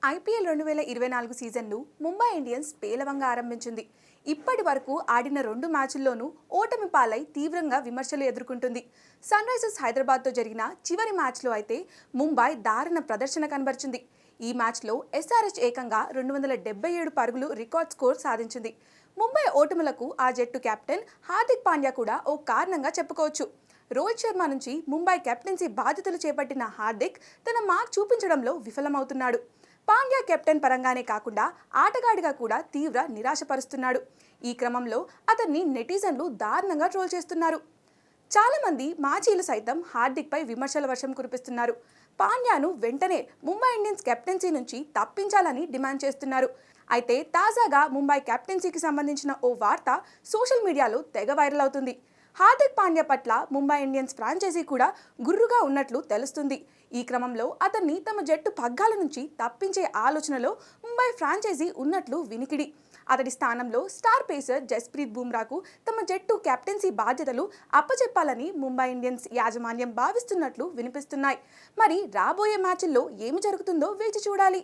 IPL 2024 సీజన్ను Mumbai Indians పేలవంగా ఆరంభించింది. ఇప్పటి వరకు ఆడిన 2 మ్యాచ్ల్లోనూ ఓటమి పాలై తీవ్రంగా విమర్శలు ఎదుర్కొంటుంది. సన్ రైజర్స్ హైదరాబాద్తో జరిగిన చివరి మ్యాచ్లో అయితే ముంబై దారుణ ప్రదర్శన కనబరిచింది. ఈ మ్యాచ్లో ఎస్ఆర్హెచ్ ఏకంగా 277 పరుగులు రికార్డ్ స్కోర్ సాధించింది. ముంబై ఓటములకు ఆ జట్టు కెప్టెన్ హార్దిక్ పాండ్యా కూడా ఓ కారణంగా చెప్పుకోవచ్చు. రోహిత్ శర్మ నుంచి ముంబై కెప్టెన్సీ బాధ్యతలు చేపట్టిన హార్దిక్ తన మార్క్ చూపించడంలో విఫలమవుతున్నాడు. పాండ్యా కెప్టెన్ పరంగానే కాకుండా ఆటగాడిగా కూడా తీవ్ర నిరాశపరుస్తున్నాడు. ఈ క్రమంలో అతన్ని నెటిజన్లు దారుణంగా ట్రోల్ చేస్తున్నారు. చాలా మంది మాజీలు సైతం హార్దిక్ పై విమర్శల వర్షం కురిపిస్తున్నారు. పాండ్యాను వెంటనే ముంబై ఇండియన్స్ కెప్టెన్సీ నుంచి తప్పించాలని డిమాండ్ చేస్తున్నారు. అయితే తాజాగా ముంబై కెప్టెన్సీకి సంబంధించిన ఓ వార్త సోషల్ మీడియాలో తెగ వైరల్ అవుతుంది. హార్దిక్ పాండ్యా పట్ల ముంబై ఇండియన్స్ ఫ్రాంచైజీ కూడా గుర్రుగా ఉన్నట్లు తెలుస్తుంది. ఈ క్రమంలో అతన్ని తమ జట్టు పగ్గాల నుంచి తప్పించే ఆలోచనలో ముంబై ఫ్రాంచైజీ ఉన్నట్లు వినికిడి. అతడి స్థానంలో స్టార్ పేసర్ జస్ప్రీత్ బుమ్రాకు తమ జట్టు కెప్టెన్సీ బాధ్యతలు అప్పచెప్పాలని ముంబై ఇండియన్స్ యాజమాన్యం భావిస్తున్నట్లు వినిపిస్తున్నాయి. మరి రాబోయే మ్యాచ్ల్లో ఏమి జరుగుతుందో వేచి చూడాలి.